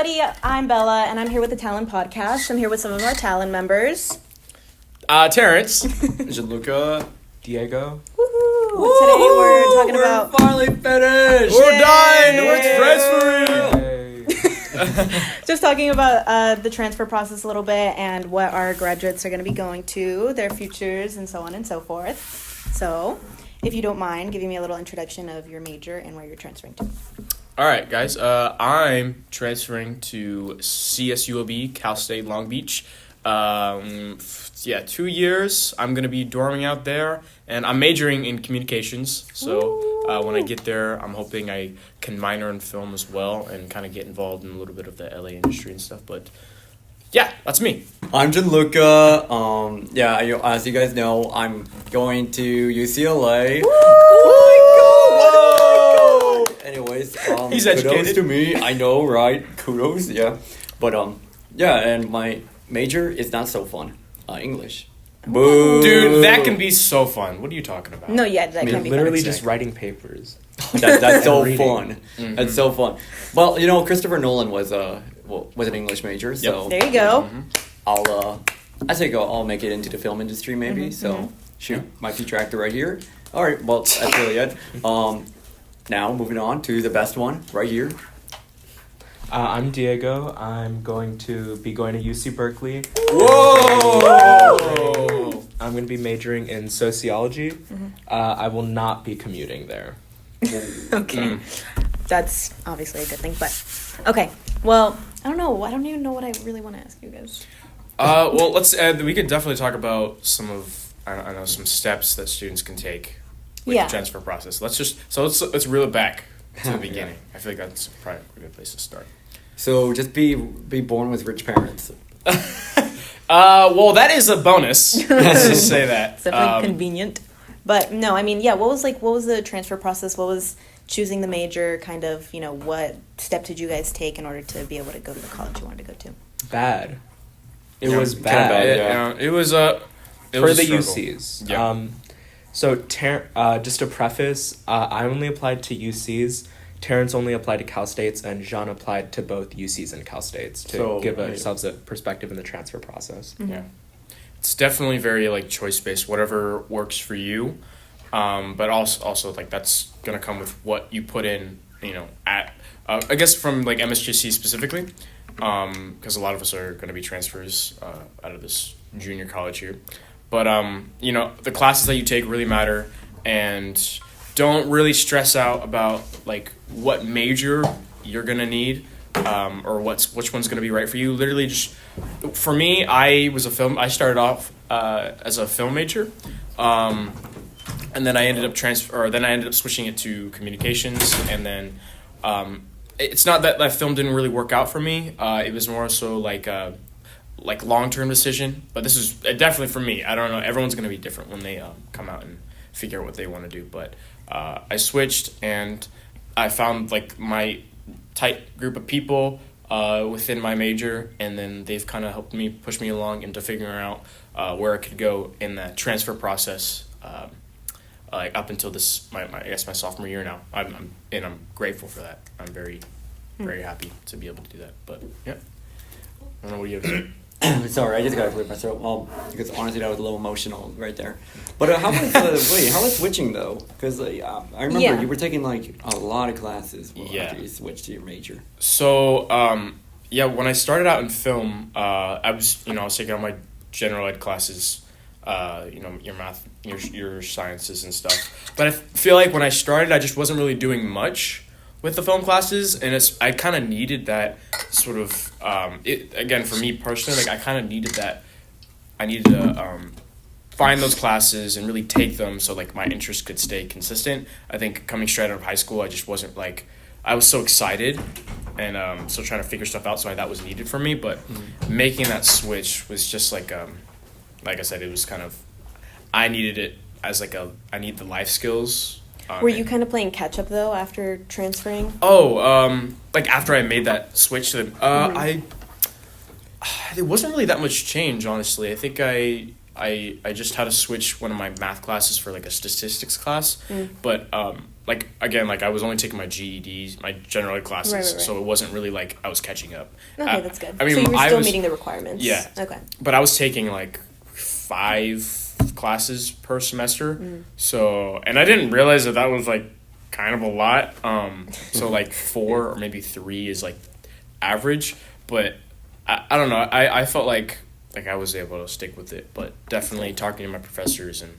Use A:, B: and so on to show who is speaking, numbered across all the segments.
A: everybody. I'm Bella, and I'm here with the Talon podcast. I'm here with some of our Talon members.
B: Terrance.
C: Gianluca. Diego.
A: Woohoo! Today we're talking about...
C: finally finished!
B: We're done! We're transferring!
A: Just talking about the transfer process a little bit and what our graduates are going to be going to, their futures, and so on and so forth. So, if you don't mind, giving me a little introduction of your major and where you're transferring to.
B: All right, guys. I'm transferring to CSULB, Cal State Long Beach. 2 years. I'm going to be dorming out there, and I'm majoring in communications. So when I get there, I'm hoping I can minor in film as well and kind of get involved in a little bit of the LA industry and stuff. But yeah, that's me.
C: I'm Gianluca. As you guys know, I'm going to UCLA. Oh my God! Anyways,
B: he's
C: kudos
B: educated.
C: to me. I know, right? Kudos, yeah. But and my major is not so fun. English. Boo.
B: Dude, that can be so fun. What are you talking about?
A: No, yeah, that can be
D: literally
A: fun.
D: just writing papers.
C: That's so
D: reading.
C: fun.
B: Mm-hmm.
C: That's so fun. Well, Christopher Nolan was an English major, so
A: There you go.
C: I'll make it into the film industry maybe. Shoot, my future actor right here. All right, well that's really it. Now moving on to the best one right here.
D: I'm Diego. I'm going to be going to UC Berkeley.
B: Whoa!
D: I'm going to be majoring in sociology. I will not be commuting there.
A: Okay. That's obviously a good thing, but... Okay, well, I don't know. I don't even know what I really want to ask you guys.
B: Well, we could definitely talk about some of, I know, some steps that students can take with the transfer process. Let's reel it back to the beginning. I feel like that's probably a good place to start.
C: So just be born with rich parents.
B: Well, that is a bonus. Let's just say that.
A: It's definitely convenient. But no, I mean, what was the transfer process? What was choosing the major, kind of, what step did you guys take in order to be able to go to the college you wanted to go to?
D: Bad. It was
B: Kinda
D: bad.
B: It was
D: For
B: a
D: the
B: struggle.
D: UCs.
B: Yeah.
D: Just to preface, I only applied to UCs. Terrance only applied to Cal States, and Jean applied to both UCs and Cal States to give ourselves a perspective in the transfer process.
A: Mm-hmm.
B: Yeah. It's definitely very choice-based, whatever works for you. But also that's going to come with what you put in, at, I guess from MSJC specifically, because a lot of us are going to be transfers out of this junior college here. But, the classes that you take really matter, and don't really stress out about what major you're going to need, or which one's going to be right for you. Literally just, for me, I started off as a film major, and then I ended up switching it to communications, and then it's not that film didn't really work out for me. It was more so long-term decision, but this is definitely for me. I don't know, everyone's going to be different when they come out and figure out what they want to do, but I switched, and I found my tight group of people within my major, and then they've kind of helped me push me along into figuring out where I could go in that transfer process, up until my sophomore year now. I'm grateful for that. I'm very, very happy to be able to do that. But yeah, I don't know what you have to say.
C: Sorry, I just gotta clear my throat. Because honestly, that was a little emotional right there. But how was switching though? Because I remember you were taking a lot of classes after you switched to your major.
B: So when I started out in film, I was taking all my general ed classes, your math, your sciences and stuff. But I feel like when I started, I just wasn't really doing much with the film classes, and I kind of needed that sort of, again, for me personally, I kind of needed that. I needed to find those classes and really take them so my interest could stay consistent. I think coming straight out of high school, I just wasn't I was so excited and still trying to figure stuff out, so that was needed for me. But making that switch was just like I said, it was kind of, I needed it as I need the life skills.
A: Were you kind of playing catch up though after transferring?
B: After I made that switch to them, there wasn't really that much change, honestly. I think I just had to switch one of my math classes for like a statistics class, but like again, like I was only taking my GEDs, my general ed classes,
A: Right.
B: so it wasn't really like I was catching up.
A: Okay, that's good.
B: I mean,
A: so you were
B: I
A: still
B: was-
A: meeting the requirements.
B: Yeah.
A: Okay.
B: But I was taking like 5 classes per semester, so and I didn't realize that was like kind of a lot. So like 4 or maybe 3 is like average, but I don't know. I felt like I was able to stick with it, but definitely talking to my professors and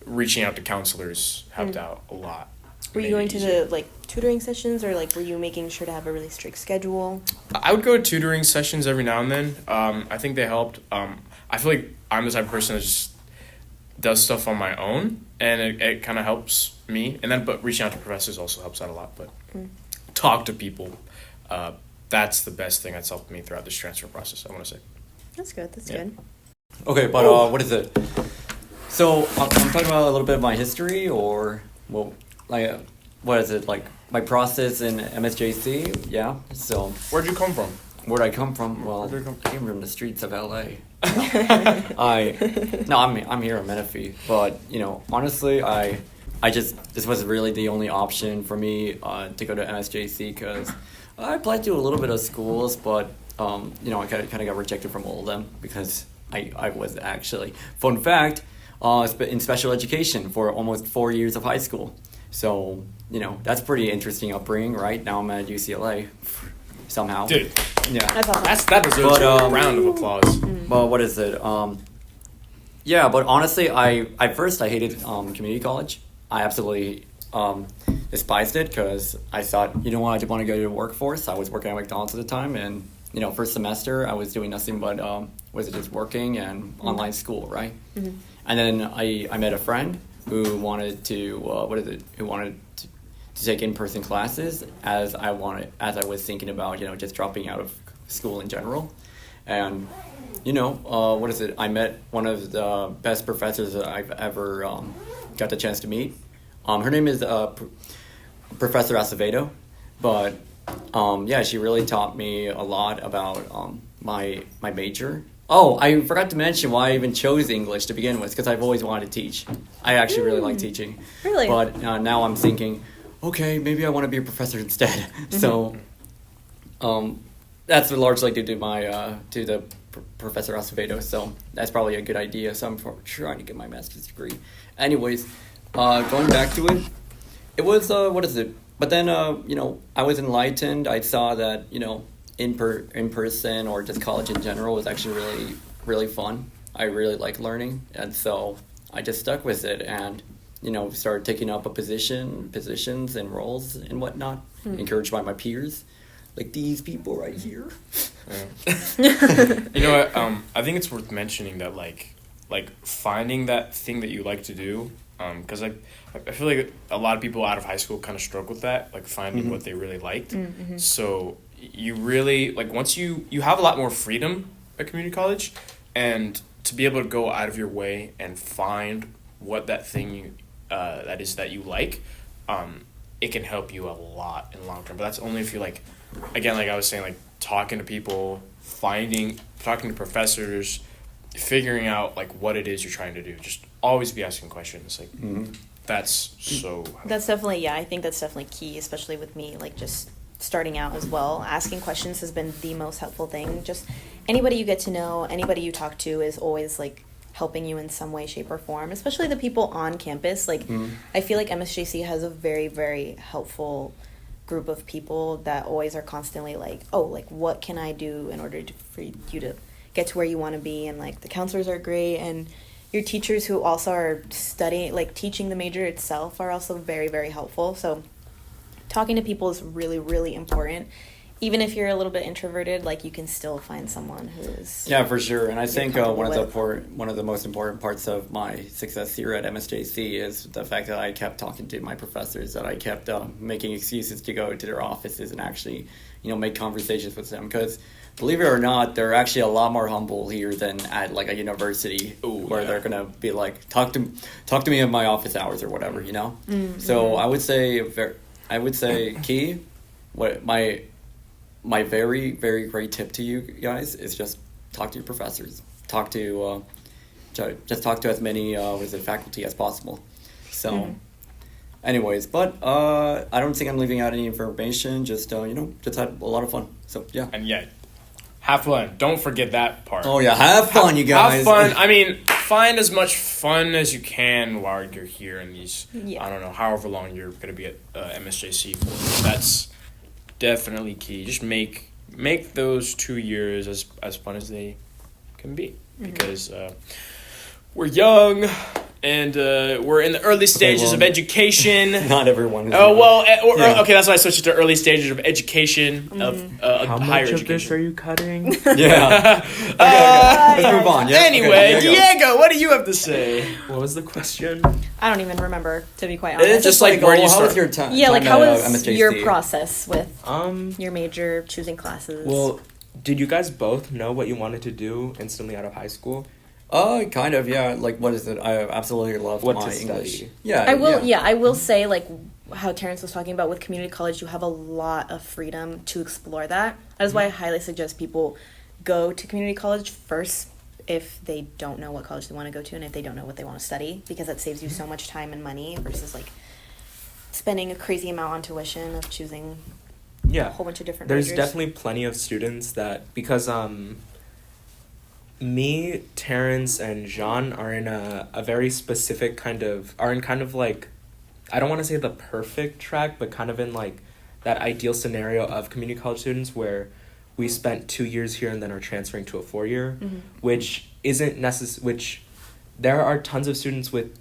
B: reaching out to counselors helped out a lot.
A: Were you
B: Made
A: going
B: it
A: to
B: easier.
A: the like tutoring sessions, or like were you making sure to have a really strict schedule?
B: I would go to tutoring sessions every now and then. I think they helped. I feel like I'm the type of person that just does stuff on my own, and it kind of helps me. And then, but reaching out to professors also helps out a lot. But talk to people. That's the best thing that's helped me throughout this transfer process, I want to say.
A: That's good. That's
B: Yeah.
A: good.
C: Okay, but what is it? So I'm talking about a little bit of my history, or well, like what is it like my process in MSJC? Yeah. So
B: Where'd you come from?
C: where'd I come from? Well,
B: Where'd you come
C: I came from the streets of LA. I'm here in Menifee, but honestly, this was really the only option for me to go to MSJC because I applied to a little bit of schools, but I kind of got rejected from all of them because I was actually, fun fact, in special education for almost 4 years of high school. So that's pretty interesting upbringing, right? Now I'm at UCLA somehow.
B: Dude,
C: Yeah.
A: That's awesome.
B: that deserves
C: But,
B: a round of applause.
C: Well, what is it? Yeah, but honestly, at first I hated community college. I absolutely despised it because I thought, I want to go to the workforce. I was working at McDonald's at the time, and first semester I was doing nothing but just working and online school, right? Mm-hmm. And then I met a friend who wanted to to take in-person classes as I was thinking about just dropping out of school in general. And I met one of the best professors that I've ever got the chance to meet. Her name is Professor Acevedo, but she really taught me a lot about my major. Oh, I forgot to mention why I even chose English to begin with, because I've always wanted to teach. I actually really like teaching.
A: Really?
C: But now I'm thinking, okay, maybe I want to be a professor instead. Mm-hmm. So that's largely due to the Professor Acevedo, so that's probably a good idea. So I'm trying to get my master's degree. Anyways, going back to it, it was what is it? But then I was enlightened. I saw that in person or just college in general was actually really really fun. I really like learning, and so I just stuck with it and started taking up positions and roles and whatnot, encouraged by my peers. Like these people right here.
B: You know what? I think it's worth mentioning that like finding that thing that you like to do, because I feel like a lot of people out of high school kind of struggle with that, like finding what they really liked. Mm-hmm. So you really once you have a lot more freedom at community college, and to be able to go out of your way and find what that thing that you like, it can help you a lot in the long term. But that's only if you again, like I was saying, talking to people, talking to professors, figuring out what it is you're trying to do. Just always be asking questions. That's so helpful.
A: That's definitely, I think that's definitely key, especially with me, just starting out as well. Asking questions has been the most helpful thing. Just anybody you get to know, anybody you talk to is always helping you in some way, shape, or form, especially the people on campus. I feel like MSJC has a very, very helpful group of people that always are constantly what can I do in order for you to get to where you want to be, and the counselors are great, and your teachers who also are studying teaching the major itself are also very, very helpful. So talking to people is really, really important. Even if you're a little bit introverted, you can still find someone who is.
C: Yeah, for sure. And I think one of the most important parts of my success here at MSJC is the fact that I kept talking to my professors, that I kept making excuses to go to their offices and actually, make conversations with them. Because believe it or not, they're actually a lot more humble here than at a university. Where they're gonna be talk to me in my office hours or whatever, Mm-hmm. So I would say key, my very, very great tip to you guys is just talk to your professors. Talk to just talk to as many faculty as possible. So, anyways, but I don't think I'm leaving out any information. Just just had a lot of fun. So yeah.
B: And yeah, have fun. Don't forget that part.
C: Oh yeah, have fun, you guys.
B: Have fun. I mean, find as much fun as you can while you're here in these. I don't know, however long you're gonna be at MSJC for. That's definitely key. Just make those 2 years as fun as they can be, because we're young and we're in the early stages of education.
C: Not everyone is.
B: Oh well, okay. That's why I switched it to early stages of education of
D: How
B: higher
D: much
B: education.
D: of this are you cutting?
C: Yeah. Okay. Let's move on. Yeah.
B: Anyway,
C: Okay,
B: Diego, what do you have to say?
D: What was the question?
A: I don't even remember, to be quite honest.
C: It's just like,
B: where do you
C: how was
B: start?
C: your time?
A: Yeah, like
C: time
A: how
C: at,
A: was
C: MSJC?
A: your process with
D: Um,
A: your major, choosing classes?
D: well, did you guys both know what you wanted to do instantly out of high school?
C: Kind of, yeah. Like, what is it? I absolutely love
D: What
C: my
D: to
C: English.
D: study.
C: Yeah,
A: I will say, like, how Terrance was talking about with community college, you have a lot of freedom to explore that. That is why I highly suggest people go to community college first if they don't know what college they want to go to and if they don't know what they want to study, because that saves you so much time and money versus, like, spending a crazy amount on tuition of choosing a whole bunch of different
D: There's
A: majors.
D: definitely plenty of students that, because me, Terrance, and Jean are in a very specific kind of like, I don't want to say the perfect track, but kind of in like that ideal scenario of community college students where we spent 2 years here and then are transferring to a 4-year, which isn't which there are tons of students with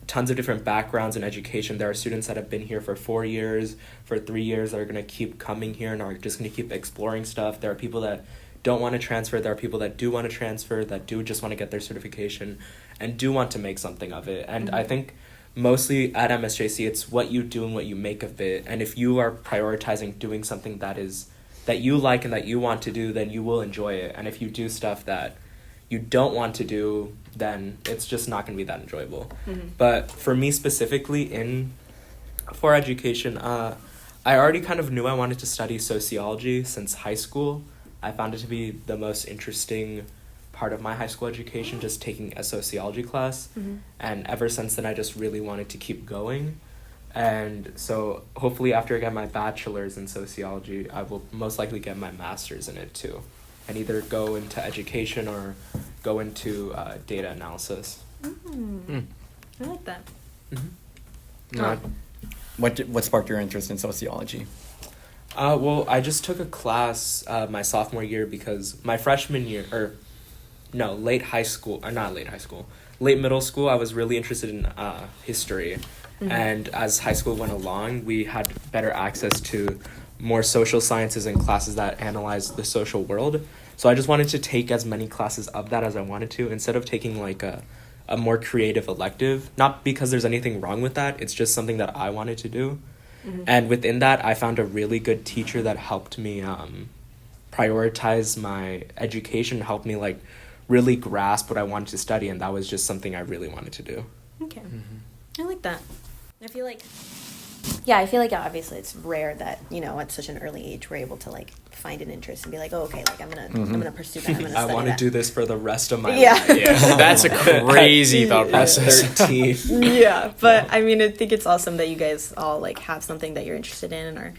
D: tons of different backgrounds in education. There are students that have been here for 4 years, for 3 years, that are going to keep coming here and are just going to keep exploring stuff. There are people that don't want to transfer. There are people that do want to transfer, that do just want to get their certification and do want to make something of it. And I think mostly at MSJC, it's what you do and what you make of it. And if you are prioritizing doing something that you like and that you want to do, then you will enjoy it. And if you do stuff that you don't want to do, then it's just not going to be that enjoyable. But for me specifically for education, I already kind of knew I wanted to study sociology since high school. I found it to be the most interesting part of my high school education, just taking a sociology class. And ever since then, I just really wanted to keep going. And so hopefully after I get my bachelor's in sociology, I will most likely get my master's in it too, and either go into education or go into data analysis.
A: I like that.
C: What sparked your interest in sociology?
D: Well, I just took a class my sophomore year because my freshman year, late middle school, I was really interested in history. And as high school went along, we had better access to more social sciences and classes that analyzed the social world. So I just wanted to take as many classes of that as I wanted to, instead of taking like a more creative elective. Not because there's anything wrong with that, it's just something that I wanted to do. And within that, I found a really good teacher that helped me prioritize my education, helped me like really grasp what I wanted to study, and that was just something I really wanted to do.
A: Okay. I like that. I feel like obviously it's rare that, at such an early age we're able to like find an interest and be like, oh, okay, like I'm gonna pursue that. I'm gonna study
D: I want to
A: that.
D: do this for the rest of my life.
B: Yeah, that's a crazy thought process.
D: 13.
A: Yeah, but I mean, I think it's awesome that you guys all like have something that you're interested in and are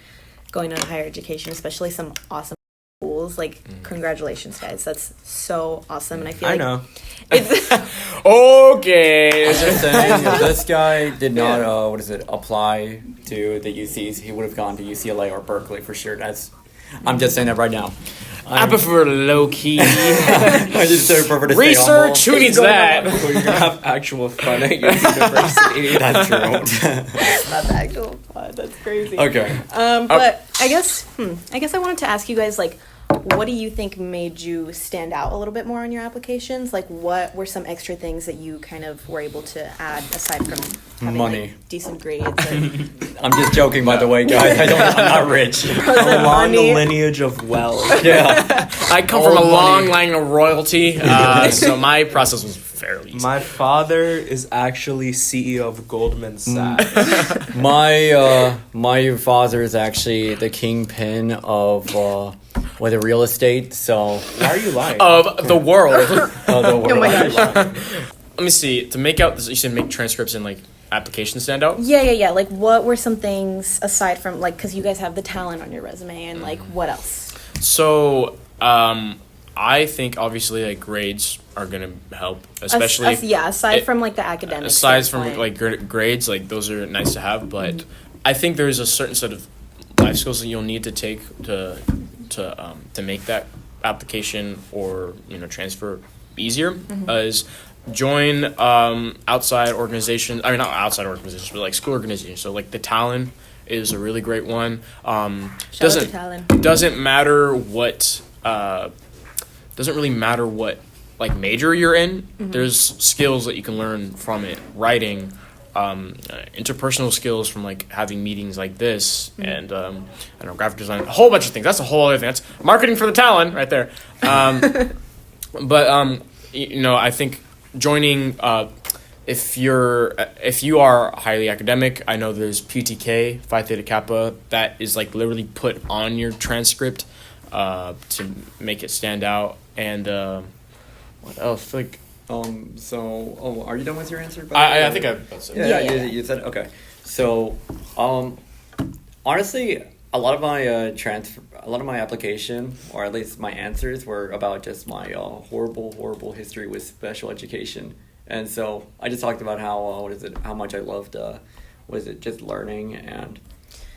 A: going on higher education, especially some awesome schools. Like, congratulations, guys. That's so awesome, and I feel like
D: know.
A: It's
B: Okay.
C: I'm just saying, if this guy did not, apply to the UCs, he would have gone to UCLA or Berkeley for sure. I'm just saying that right now.
B: I prefer low key.
C: I just prefer to stay
B: Research. Who needs that?
D: You're going to have actual fun at your university.
C: That's true.
A: That's actual fun. That's crazy.
C: Okay.
A: But I guess I wanted to ask you guys, like, what do you think made you stand out a little bit more on your applications? Like, what were some extra things that you kind of were able to add aside from having
C: Money.
A: like, decent grades?
C: I'm just joking, by the way, guys. I'm not rich.
D: Along the lineage of wealth.
C: Yeah.
B: I come from a long line of royalty, so my process was fairly easy.
D: My father is actually CEO of Goldman Sachs.
C: My father is actually the kingpin of real estate. So
D: Why are you lying?
B: Of the world.
C: the world.
A: Oh my gosh.
B: let me see. To make out, you said make transcripts and like applications stand out.
A: Yeah. Like, what were some things aside from like, because you guys have the Talon on your resume, and like, what else?
B: So, I think obviously like grades are gonna help, especially
A: aside from like the academics.
B: Aside from like grades, like those are nice to have, but I think there's a certain set of life skills that you'll need to take to make that application or transfer easier. Is join outside organizations. I mean, not outside organizations, but like school organizations. So like the Talon is a really great one.
A: Shout out to Talon.
B: Doesn't matter what. Doesn't really matter what like major you're in. There's skills that you can learn from it. Writing, interpersonal skills from like having meetings like this, and I don't know, graphic design, a whole bunch of things. That's a whole other thing. That's marketing for the Talon right there. But I think joining if you are highly academic, I know there's PTK, Phi Theta Kappa, that is like literally put on your transcript to make it stand out. And what else? Like,
C: are you done with your answer?
B: I think that's it.
C: Yeah. You said okay. So, honestly, a lot of my application, or at least my answers, were about just my horrible history with special education. And so I just talked about how much I loved just learning and.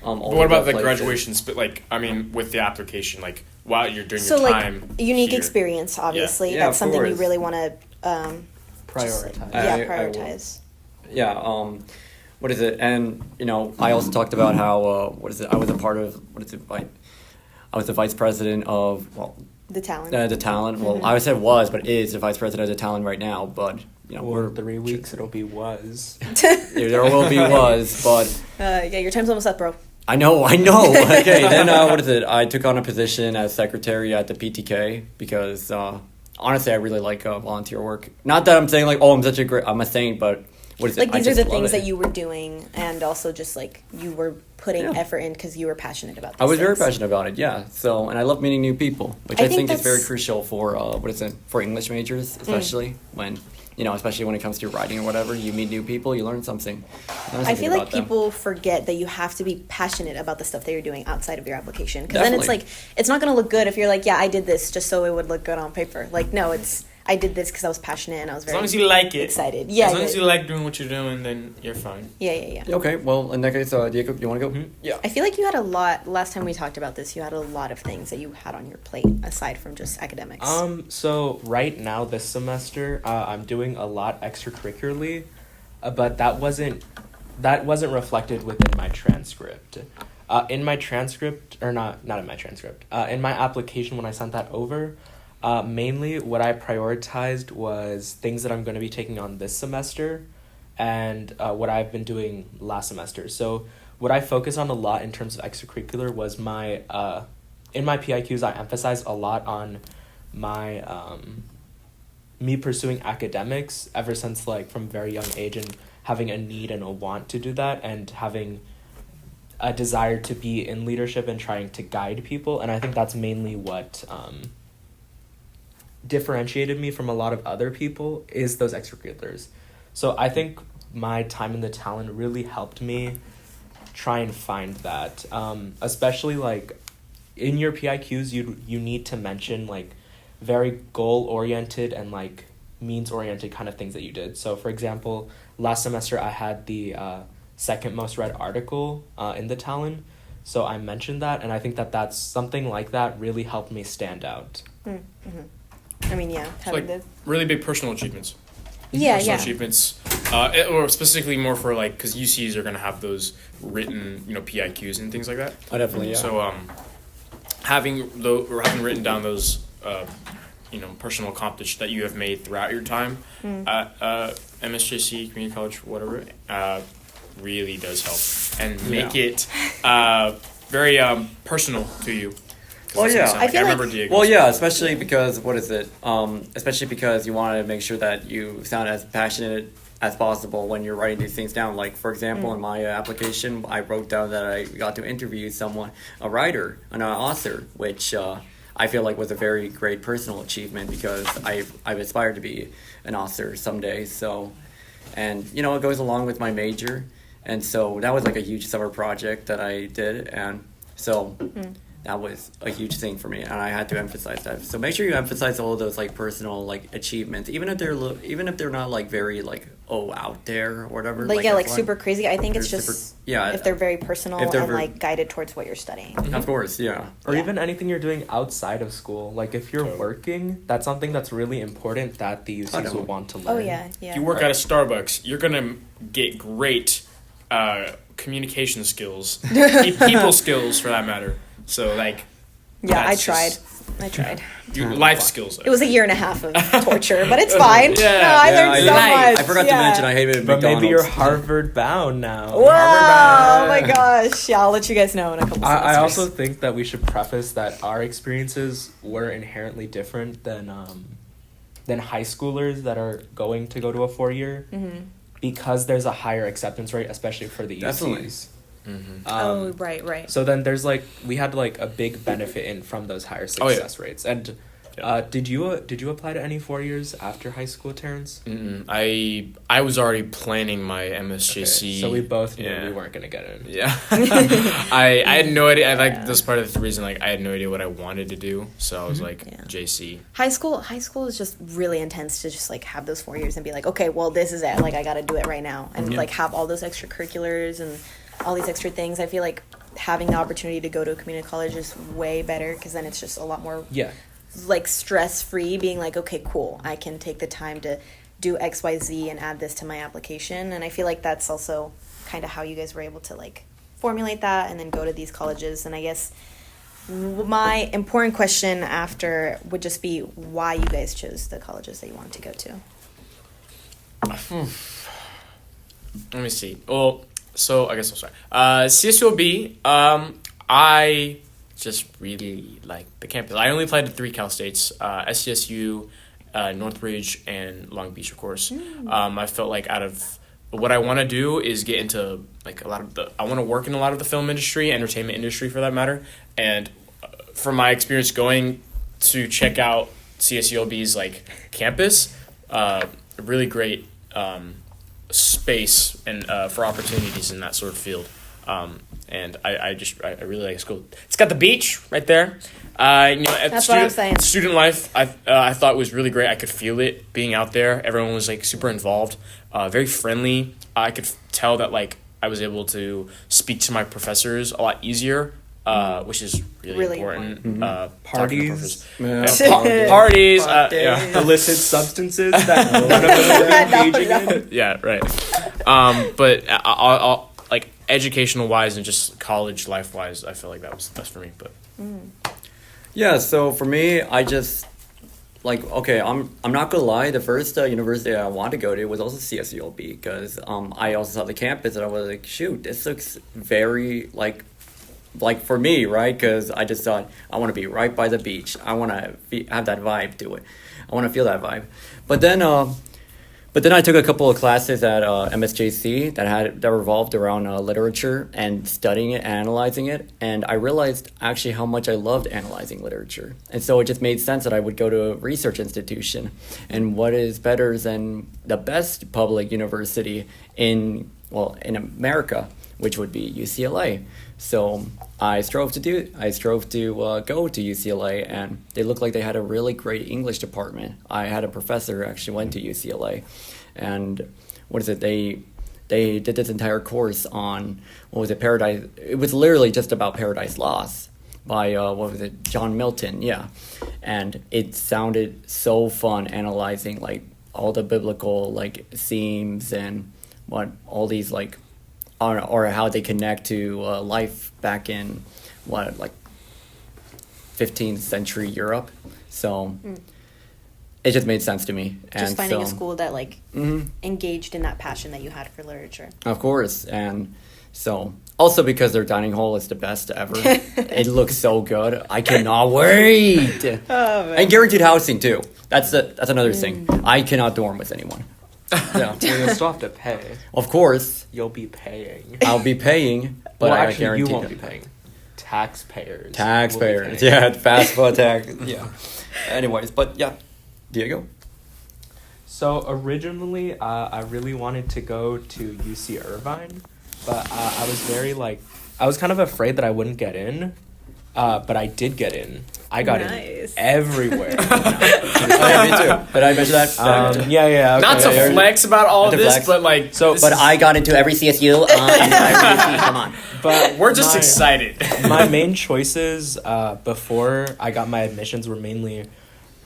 B: What about the graduations? But like, I mean, with the application, like while you're doing your time,
A: like unique experience, obviously, that's something we really want to
D: prioritize.
A: Prioritize.
C: What is it? And I also talked about how I was a part of I was the vice president of
A: the Talon.
C: The Talon. Well, I said was, but is the vice president of the Talon right now. But
D: we're 3 weeks. It'll be was.
C: There will be was, but
A: your time's almost up, bro.
C: I know. Okay, then I took on a position as secretary at the PTK because honestly, I really like volunteer work. Not that I'm saying like, I'm a saint, but what is it?
A: Like these are the things that you were doing, and also just like you were putting effort in because you were passionate about this.
C: I was very passionate about it, yeah. So, and I love meeting new people, which I think is very crucial for for English majors, especially when. Especially when it comes to writing or whatever, you meet new people, you learn something.
A: I feel like people forget that you have to be passionate about the stuff that you're doing outside of your application. Because then it's like, it's not going to look good if you're like, yeah, I did this just so it would look good on paper. Like, no, I did this because I was passionate and I was very
B: excited. As long as you like it.
A: Excited. Yeah.
B: As long as you like doing what you're doing, then you're fine.
A: Yeah.
C: Okay, well, in that case, Diego, you want to go? Mm-hmm.
B: Yeah.
A: I feel like you had a lot, last time we talked about this, you had a lot of things that you had on your plate aside from just academics.
D: So right now this semester, I'm doing a lot extracurricularly, but that wasn't reflected within my transcript. In my transcript, or not in my transcript, in my application when I sent that over, mainly what I prioritized was things that I'm going to be taking on this semester and what I've been doing last semester. So what I focus on a lot in terms of extracurricular was my, in my PIQs, I emphasized a lot on my, me pursuing academics ever since like from a very young age and having a need and a want to do that and having a desire to be in leadership and trying to guide people. And I think that's mainly what, differentiated me from a lot of other people is those extracurriculars. So I think my time in the Talon really helped me try and find that. Especially like in your PIQs, you need to mention like very goal-oriented and like means-oriented kind of things that you did. So for example, last semester I had the second most read article in the Talon. So I mentioned that, and I think that's something like that really helped me stand out.
A: Mm-hmm. I mean, yeah, having
B: like really big personal achievements.
A: Personal
B: achievements, or specifically more for like because UCs are gonna have those written, PIQs and things like that.
C: Oh, definitely, yeah.
B: So having written down those, personal accomplishments that you have made throughout your time at MSJC, community college, whatever, really does help and make it very personal to you.
C: Well, yeah.
A: I remember
B: Diego.
C: Well, yeah, especially because, especially because you want to make sure that you sound as passionate as possible when you're writing these things down. Like, for example, in my application, I wrote down that I got to interview a writer, an author, which I I feel like was a very great personal achievement because I've aspired to be an author someday. So, and you know, it goes along with my major, and so that was like a huge summer project that I did, and so. That was a huge thing for me, and I had to emphasize that. So make sure you emphasize all of those like personal like achievements, even if they're not like very like out there or whatever.
A: Like yeah, like super crazy. I think it's just if they're very personal and like guided towards what you're studying.
C: Of course, yeah.
D: Or even anything you're doing outside of school. Like if you're working, that's something that's really important that the UCs will want to learn.
A: Oh yeah.
B: If you work at a Starbucks, you're gonna get great communication skills, people skills for that matter. So, like...
A: Yeah, I tried.
B: Life skills.
A: It was a year and a half of torture, but it's fine. I learned so much.
C: I forgot to mention I hated McDonald's.
D: But maybe you're Harvard bound now.
A: Wow! Oh my gosh. Yeah, I'll let you guys know in a couple semesters.
D: I also think that we should preface that our experiences were inherently different than high schoolers that are going to go to a 4-year. Mm-hmm. Because there's a higher acceptance rate, especially for the UCs.
C: Definitely.
A: Mm-hmm. Right.
D: So then there's we had a big benefit from those higher success rates. And did you apply to any 4 years after high school, Terrance?
B: I was already planning my MSJC.
D: Okay, so we both knew we weren't gonna get in.
B: Yeah. I had no idea. That's part of the reason. I had no idea what I wanted to do. So I was JC.
A: High school is just really intense to just have those 4 years and be like, okay, well this is it. I got to do it right now and have all those extracurriculars and all these extra things. I feel like having the opportunity to go to a community college is way better because then it's just a lot more stress-free, being okay, cool, I can take the time to do XYZ and add this to my application. And I feel like that's also kind of how you guys were able to formulate that and then go to these colleges. And I guess my important question after would just be why you guys chose the colleges that you wanted to go to.
B: Let me see. Well, so I guess I'll start. CSULB, I just really like the campus. I only applied to 3 Cal States, SCSU, Northridge, and Long Beach, of course. I felt like out of what I want to do is get into I want to work in a lot of the film industry, entertainment industry for that matter. And from my experience going to check out CSULB's campus, really great space and for opportunities in that sort of field, and I really like school. It's got the beach right there.
A: That's what I'm saying.
B: Student life, I thought was really great. I could feel it being out there. Everyone was super involved, very friendly. I could tell that I was able to speak to my professors a lot easier. Which is really important.
D: Mm-hmm. Parties.
B: Parties.
D: Illicit substances that none of us are engaging in.
B: Yeah, right. But I'll educational wise and just college life wise, I feel like that was the best for me. But
C: yeah, so for me, I just okay, I'm not gonna lie. The first university I wanted to go to was also CSULB because I also saw the campus and I was like, shoot, this looks very for me, right? Because I just thought I want to be right by the beach. I want to have that vibe to it. I want to feel that vibe. But then I took a couple of classes at MSJC that revolved around literature and studying it, analyzing it, and I realized actually how much I loved analyzing literature. And so it just made sense that I would go to a research institution. And what is better than the best public university in America, which would be UCLA. So I strove to go to UCLA, and they looked like they had a really great English department. I had a professor who actually went to UCLA, and they did this entire course on Paradise. It was literally just about Paradise Lost by John Milton, and it sounded so fun analyzing all the biblical themes and what all these or how they connect to life back in 15th century Europe. So it just made sense to me.
A: Just finding a school that engaged in that passion that you had for literature.
C: Of course. And so also because their dining hall is the best ever. It looks so good. I cannot wait. Oh, man. And guaranteed housing too. That's another thing. I cannot dorm with anyone.
D: Yeah, you'll still have to pay.
C: Of course.
D: You'll be paying.
C: I'll be paying, but I guarantee
D: you won't be paying. taxpayers.
C: Yeah, basketball tax. Yeah. Anyways, but yeah, Diego.
D: So originally, I really wanted to go to UC Irvine, but I was kind of afraid that I wouldn't get in, but I did get in. I got in everywhere.
C: Me too. Did I mention that?
D: Yeah. Okay.
B: Not to flex about all this, but like,
C: but I got into every CSU. And every UC, come on.
B: But we're just excited.
D: My main choices before I got my admissions were mainly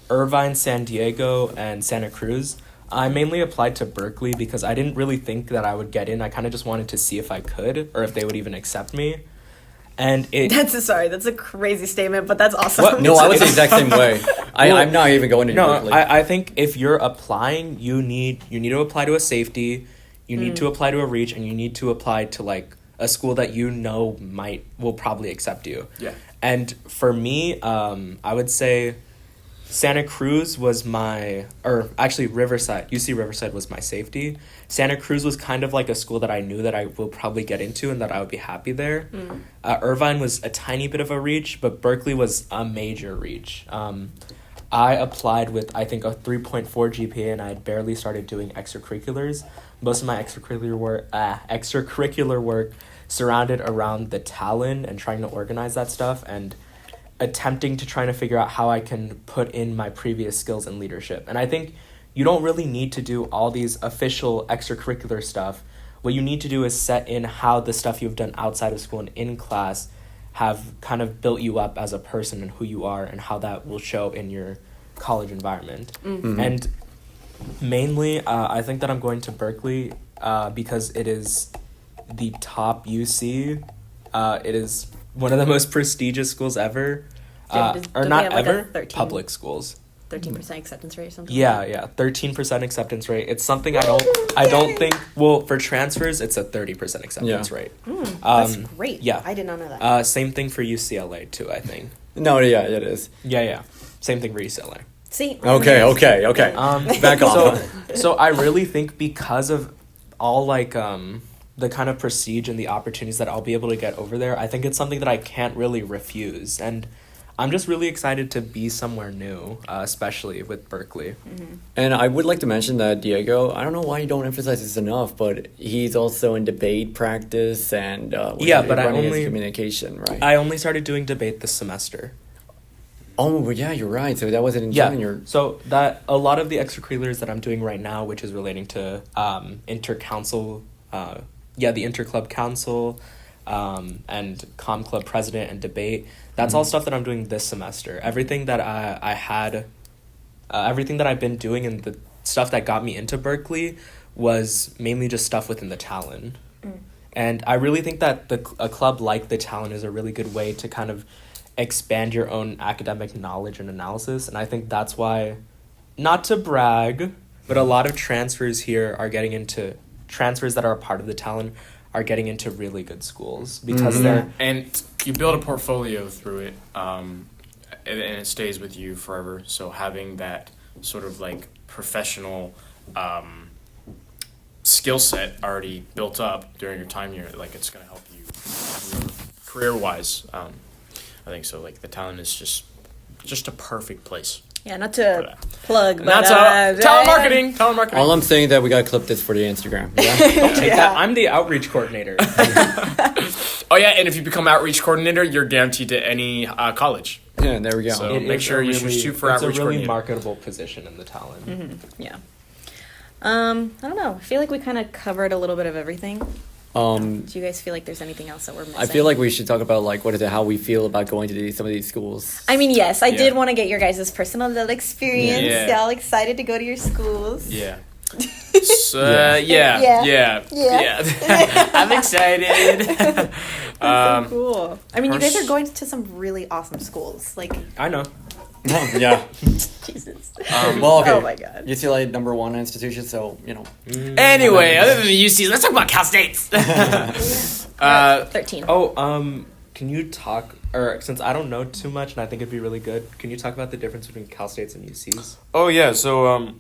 D: Irvine, San Diego, and Santa Cruz. I mainly applied to Berkeley because I didn't really think that I would get in. I kind of just wanted to see if I could or if they would even accept me. And
A: that's a crazy statement, but that's awesome.
D: What?
C: No, I was the exact same way. I'm not even going to Berkeley.
D: I think if you're applying, you need to apply to a safety, you need to apply to a reach, and you need to apply to like a school that you know will probably accept you.
B: Yeah.
D: And for me, I would say Santa Cruz was Riverside. UC Riverside was my safety. Santa Cruz was kind of like a school that I knew that I will probably get into and that I would be happy there. Irvine was a tiny bit of a reach, but Berkeley was a major reach. I applied with, I think, a 3.4 GPA, and I had barely started doing extracurriculars. Most of my extracurricular work surrounded around the Talon and trying to organize that stuff and attempting to try to figure out how I can put in my previous skills in leadership. And I think you don't really need to do all these official extracurricular stuff. What you need to do is set in how the stuff you've done outside of school and in class have kind of built you up as a person and who you are and how that will show in your college environment. Mm-hmm. And mainly, I think that I'm going to Berkeley because it is the top UC. It is one of the most prestigious schools ever. Or not ever, public schools.
A: 13% acceptance rate or something?
D: Yeah, 13% acceptance rate. It's something I don't think, well, for transfers, it's a 30% acceptance rate.
A: That's great.
D: Yeah.
A: I did not know that.
D: Same thing for UCLA, too, I think.
C: No, yeah, it is.
D: Yeah. Same thing for UCLA.
A: See?
C: Okay. Back off.
D: So I really think because of all, like, the kind of prestige and the opportunities that I'll be able to get over there, I think it's something that I can't really refuse. And I'm just really excited to be somewhere new, especially with Berkeley.
A: Mm-hmm.
C: And I would like to mention that Diego, I don't know why you don't emphasize this enough, but he's also in debate practice and
D: but I only
C: communication, right?
D: I only started doing debate this semester.
C: Oh, well, yeah, you're right. So that wasn't in junior.
D: So that a lot of the extracurriculars that I'm doing right now, which is relating to intercouncil, the interclub council, and comm club president and debate. That's all stuff that I'm doing this semester. Everything that everything that I've been doing and the stuff that got me into Berkeley was mainly just stuff within the Talon. And I really think that a club like the Talon is a really good way to kind of expand your own academic knowledge and analysis. And I think that's why, not to brag, but a lot of transfers here are getting into transfers that are a part of the Talon are getting into really good schools because
B: and you build a portfolio through it, and it stays with you forever. So having that sort of like professional skill set already built up during your time here, like it's going to help you career wise. I think so. Like the Talon is just a perfect place.
A: Yeah, not to plug, but
B: not Talon marketing.
C: All I'm saying that we gotta clip this for the Instagram. Yeah?
D: Don't take that. I'm the outreach coordinator.
B: Oh yeah, and if you become outreach coordinator, you're guaranteed to any college.
C: Yeah, there we go.
B: So make sure you shoot for outreach coordinator.
D: It's a really marketable position in the Talon.
A: Mm-hmm. Yeah. I don't know. I feel like we kind of covered a little bit of everything. Do you guys feel like there's anything else that we're missing?
C: I feel like we should talk about how we feel about going to some of these schools.
A: I mean, yes, I did want to get your guys' personal little experience.
B: Yeah.
A: Y'all excited to go to your schools?
B: Yeah. Yeah. I'm excited.
A: That's so cool. I mean, you guys are going to some really awesome schools. Like,
D: I know.
C: Yeah.
A: Jesus.
C: Well, okay.
A: Oh my God.
C: UCLA #1 institution, so
B: Anyway, other than the UC, let's talk about Cal State.
A: 13.
D: Can you talk, or since I don't know too much and I think it'd be really good, can you talk about the difference between Cal States and UCs?
B: Oh yeah, so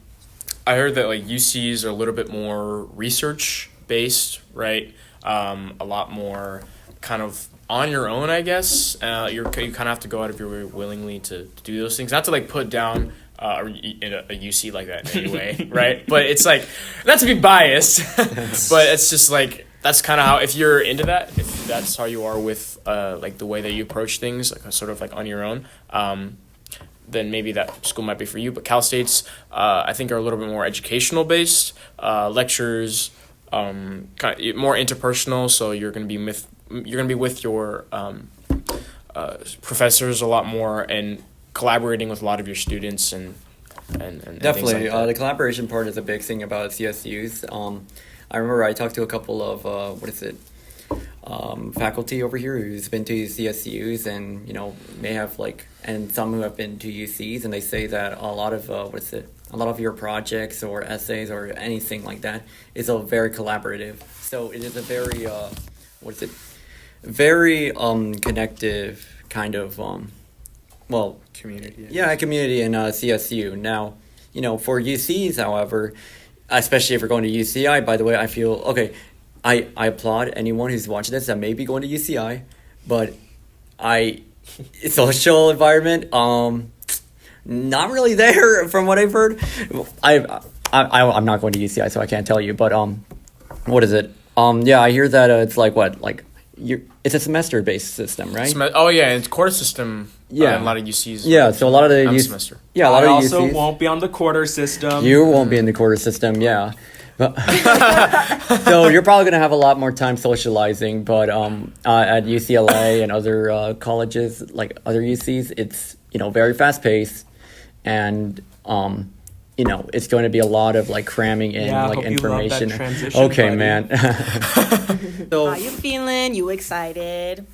B: I heard that like UCs are a little bit more research based, right? A lot more kind of on your own, I guess. You kind of have to go out of your way willingly to do those things. Not to like put down in a UC like that in any way, right? But it's like, not to be biased, but it's just like, that's kind of how, if you're into that, if that's how you are with like the way that you approach things, like sort of like on your own, then maybe that school might be for you. But Cal State's, I think, are a little bit more educational based, lectures, kind of more interpersonal. So you're gonna be with your professors a lot more and collaborating with a lot of your students and
C: definitely
B: things like
C: the collaboration part is a big thing about CSUs. I remember I talked to a couple of faculty over here who's been to CSUs and may have and some who have been to UCs, and they say that a lot of your projects or essays or anything like that is a very collaborative. So it is a very very connective kind of
B: community.
C: Yeah, community in CSU. Now, for UCs, however, especially if you're going to UCI, by the way, I feel, okay, I applaud anyone who's watching this that may be going to UCI, but social environment, not really there from what I've heard. I'm not going to UCI, so I can't tell you, but what is it? Yeah, I hear that it's it's a semester-based system, right?
B: It's quarter system.
C: Yeah,
B: a lot of UCs.
C: Yeah, so a lot of the
B: semester.
C: Yeah, a lot
D: I
C: of
D: also
C: UCs
D: won't be on the quarter system.
C: You won't be in the quarter system, yeah. But so you're probably gonna have a lot more time socializing. But at UCLA and other colleges, like other UCs, it's very fast paced, and it's going to be a lot of cramming in information.
D: You love that transition,
C: okay,
D: buddy.
C: Man. So,
A: how you feeling? You excited?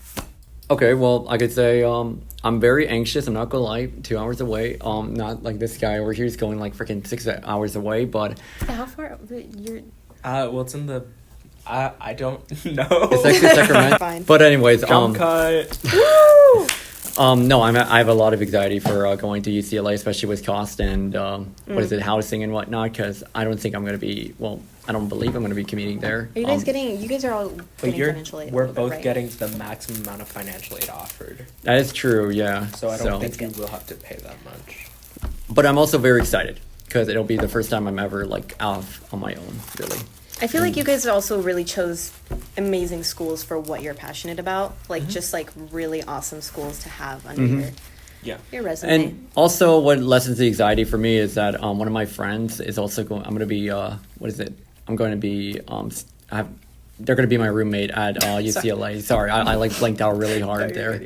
C: Okay, well, I could say I'm very anxious. I'm not gonna lie. 2 hours away. Not like this guy over here is going freaking 6 hours away. But
A: how far? You're.
D: Well, it's in the. I don't know.
C: It's actually Sacramento.
A: Fine.
C: But anyways,
D: Jump cut.
A: Woo!
C: No, I have a lot of anxiety for going to UCLA, especially with cost and housing and whatnot. Because I don't think I'm gonna be. Well, I don't believe I'm gonna be commuting there.
A: Are you guys getting? You guys are all
D: But
A: getting financial aid.
D: we're
A: a little bit,
D: both
A: right?
D: getting the maximum amount of financial aid offered.
C: That is true, yeah.
D: So I don't think we will have to pay that much.
C: But I'm also very excited because it'll be the first time I'm ever out on my own, really.
A: I feel like you guys also really chose amazing schools for what you're passionate about. Just really awesome schools to have under your resume.
C: And also, what lessens the anxiety for me is that one of my friends is also going. I'm going to be I'm going to be they're going to be my roommate at UCLA. Sorry, I blanked out really hard there.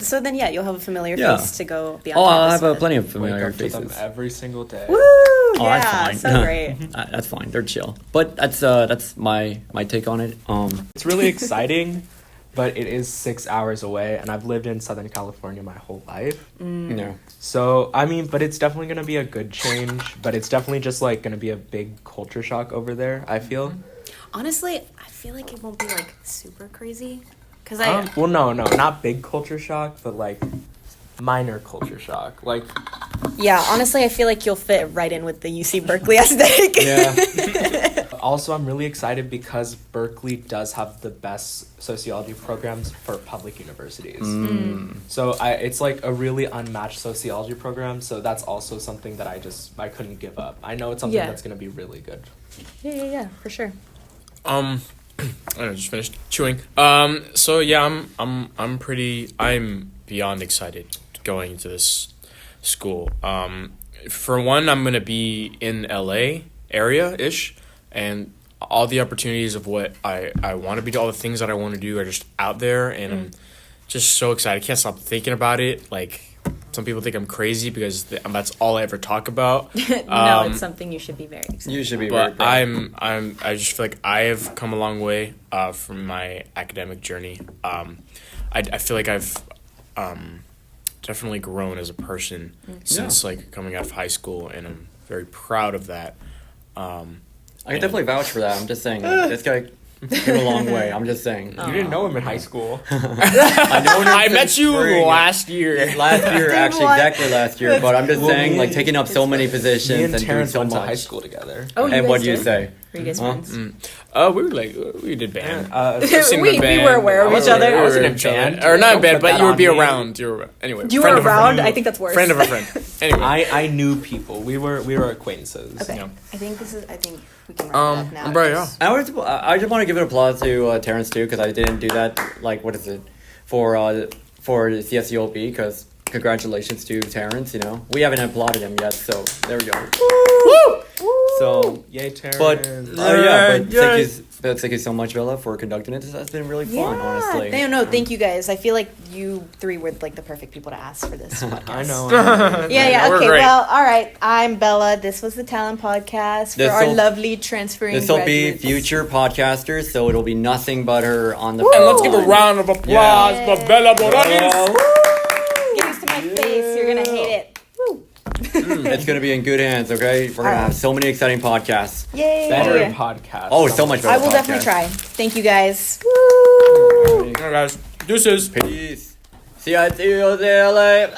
A: So then you'll have a familiar face to go beyond.
C: I'll have plenty of familiar
D: Wake up to them
C: faces.
D: every single day.
A: Woo!
C: That's
A: Yeah,
C: fine.
A: so great.
C: That's fine. They're chill. But that's my take on it.
D: It's really exciting, but it is 6 hours away, and I've lived in Southern California my whole life.
C: Yeah.
D: So, but it's definitely going to be a good change, but it's definitely just going to be a big culture shock over there, I feel.
A: Honestly, I feel like it won't be super crazy because
D: Well, no, not big culture shock, but minor culture shock.
A: Yeah, honestly, I feel like you'll fit right in with the UC Berkeley aesthetic.
C: Yeah.
D: Also, I'm really excited because Berkeley does have the best sociology programs for public universities. So it's a really unmatched sociology program. So that's also something that I couldn't give up. I know it's something that's going to be really good.
A: Yeah, for sure.
B: I just finished chewing. So yeah, I'm beyond excited going into this school. For one, I'm gonna be in LA area-ish, and all the opportunities of what I want to be, all the things that I want to do are just out there, and I'm just so excited. I can't stop thinking about it. Some people think I'm crazy because that's all I ever talk about.
A: No, it's something you should be very excited.
C: You should be
B: But
C: very proud.
B: I just feel like I have come a long way from my academic journey. I feel like I've definitely grown as a person since coming out of high school, and I'm very proud of that.
C: I can definitely vouch for that. I'm just saying, this guy came a long way. I'm just saying.
D: You didn't know him in high school.
B: I met you last year.
C: Last year, actually, exactly last year. But I'm just saying, taking up so many positions
D: Me
C: and
D: and
C: doing
D: Terrance
C: so
D: went to high
C: much.
D: school together.
A: Oh, you
C: And
A: guys
C: what do you
A: did?
C: say?
A: Were you guys friends?
B: We were like we did band.
A: We were aware of each other.
B: I was in a band, or not a band, but you would be around. Anyway.
A: You were around. I think that's worse.
B: Friend of a friend. Anyway,
D: I knew people. We were acquaintances.
A: Okay.
B: Yeah.
A: I think we can wrap it up now.
B: bro, yeah.
C: I just want to give an applause to Terrance too, because I didn't do that. Like, what is it for the CSULB? Because congratulations to Terrance. You know, we haven't applauded him yet, so there we go.
A: Woo!
C: So,
D: Yay, Terrance.
C: but thank you so much, Bella, for conducting it. This has been really fun, honestly.
A: No, thank you guys. I feel like you three were like the perfect people to ask for this podcast.
D: I know.
A: Yeah.
B: We're
A: Okay.
B: great.
A: Well, all right. I'm Bella. This was the Talon podcast for our lovely transferring.
C: This will be
A: graduates.
C: future podcasters, so it'll be nothing but her on the.
B: And let's give a round of applause for Bella Morales.
A: Get used to my face. You're gonna hate it. Woo.
C: It's gonna be in good hands. Okay, we're gonna have so many exciting podcasts.
A: Yay!
D: Better podcast.
C: Oh, so much better.
A: I will
C: podcast.
A: definitely try. Thank you guys.
B: All right, guys. Deuces.
C: Peace. See ya. See you later.